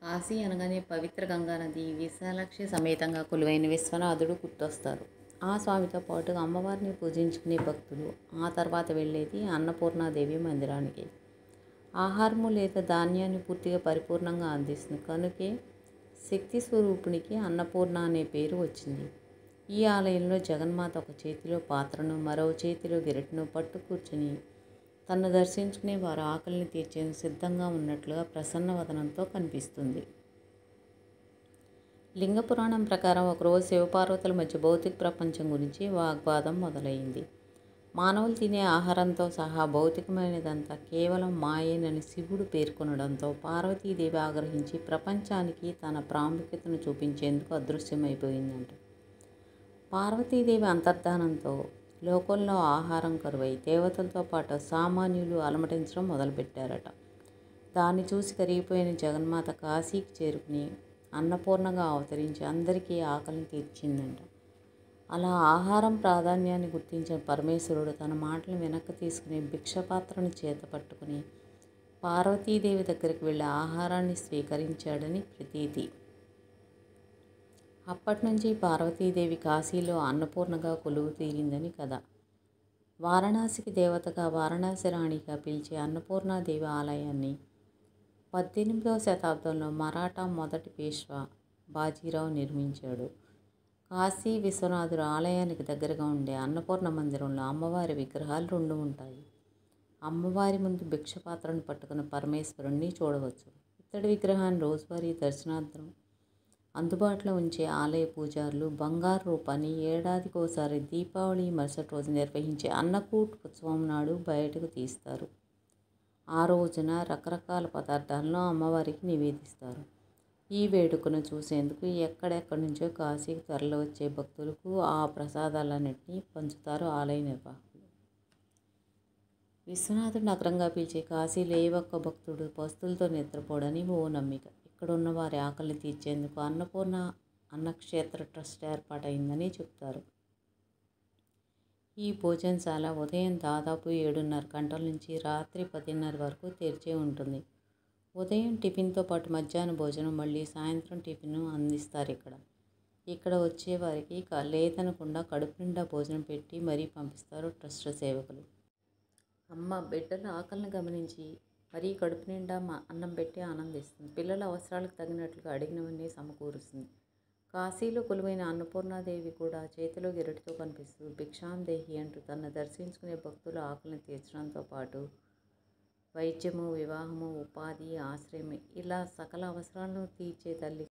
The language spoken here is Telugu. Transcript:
కాశీ అనగానే పవిత్ర గంగానది, విశాలాక్షి సమేతంగా కొలువైన విశ్వనాథుడు గుర్తొస్తారు. ఆ స్వామితో పాటుగా అమ్మవారిని పూజించుకునే భక్తులు ఆ తర్వాత వెళ్ళేది అన్నపూర్ణాదేవి మందిరానికి. ఆహారము లేదా ధాన్యాన్ని పూర్తిగా పరిపూర్ణంగా అందిస్తుంది కనుకే శక్తి స్వరూపునికి అన్నపూర్ణ అనే పేరు వచ్చింది. ఈ ఆలయంలో జగన్మాత ఒక చేతిలో పాత్రను, మరో చేతిలో గెరిటను పట్టు కూర్చుని తన్ను దర్శించుకునే వారు ఆకలిని తీర్చేందుకు సిద్ధంగా ఉన్నట్లుగా ప్రసన్న వదనంతో కనిపిస్తుంది. లింగ పురాణం ప్రకారం ఒకరోజు శివపార్వతుల మధ్య భౌతిక ప్రపంచం గురించి వాగ్వాదం మొదలైంది. మానవులు తినే ఆహారంతో సహా భౌతికమైనదంతా కేవలం మాయేనని శివుడు పేర్కొనడంతో పార్వతీదేవి ఆగ్రహించి ప్రపంచానికి తన ప్రాముఖ్యతను చూపించేందుకు అదృశ్యమైపోయిందంట. పార్వతీదేవి అంతర్ధానంతో లోకంలో ఆహారం కరువై దేవతలతో పాటు సామాన్యులు అలమటించడం మొదలుపెట్టారట. దాన్ని చూసి కరిగిపోయిన జగన్మాత కాశీకి చేరుకుని అన్నపూర్ణగా అవతరించి అందరికీ ఆకలిని తీర్చిందంట. అలా ఆహారం ప్రాధాన్యాన్ని గుర్తించిన పరమేశ్వరుడు తన మాటలు వెనక్కి తీసుకుని భిక్షపాత్రను చేత పట్టుకుని పార్వతీదేవి దగ్గరికి వెళ్ళి ఆహారాన్ని స్వీకరించాడని ప్రతీతి. అప్పటి నుంచి పార్వతీదేవి కాశీలో అన్నపూర్ణగా కొలువు తీరిందని కథ. వారణాసికి దేవతగా, వారణాసి రాణిగా పిలిచే అన్నపూర్ణాదేవి ఆలయాన్ని 18వ శతాబ్దంలో మరాఠా మొదటి పేష్వా బాజీరావు నిర్మించాడు. కాశీ విశ్వనాథుడు ఆలయానికి దగ్గరగా ఉండే అన్నపూర్ణ మందిరంలో అమ్మవారి విగ్రహాలు 2 ఉంటాయి. అమ్మవారి ముందు భిక్షపాత్రను పట్టుకున్న పరమేశ్వరుణ్ణి చూడవచ్చు. ఇత్తడి విగ్రహాన్ని రోజువారీ దర్శనార్థం అందుబాటులో ఉంచే ఆలయ పూజారులు బంగారు రూపాన్ని ఏడాదికోసారి దీపావళి మరుసటి రోజు నిర్వహించే అన్నకూట్ ఉత్సవం నాడు బయటకు తీస్తారు. ఆ రోజున రకరకాల పదార్థాలను అమ్మవారికి నివేదిస్తారు. ఈ వేడుకను చూసేందుకు ఎక్కడెక్కడి నుంచో కాశీకి తరలివచ్చే భక్తులకు ఆ ప్రసాదాలన్నింటినీ పంచుతారు ఆలయ నిర్వాహకులు. విశ్వనాథుడు నగరంగా పిలిచే కాశీలో ఏ ఒక్క భక్తుడు పస్తులతో నిద్రపోడని ఓ నమ్మిక. ఇక్కడున్న వారి ఆకలిని తీర్చేందుకు అన్నపూర్ణ అన్నక్షేత్ర ట్రస్ట్ ఏర్పాటైందని చెప్తారు. ఈ భోజనశాల ఉదయం దాదాపు 7:30 గంటల నుంచి రాత్రి 10:30 వరకు తెరిచే ఉంటుంది. ఉదయం టిఫిన్తో పాటు మధ్యాహ్న భోజనం, మళ్ళీ సాయంత్రం టిఫిన్ అందిస్తారు. ఇక్కడ వచ్చే వారికి లేదనకుండా కడుపు నిండా భోజనం పెట్టి మరీ పంపిస్తారు ట్రస్ట్ సేవకులు. అమ్మ బిడ్డల ఆకలిని గమనించి మరీ కడుపు నిండా అన్నం పెట్టి ఆనందిస్తుంది. పిల్లల అవసరాలకు తగినట్లుగా అడిగినవన్నీ సమకూరుస్తుంది. కాశీలో కొలువైన అన్నపూర్ణాదేవి కూడా చేతిలో గెరిటితో కనిపిస్తూ భిక్షాందేహి అంటూ తనను దర్శించుకునే భక్తుల ఆకలిని తీర్చడంతో పాటు వైద్యము, వివాహము, ఉపాధి, ఆశ్రయం ఇలా సకల అవసరాలను తీర్చే తల్లి.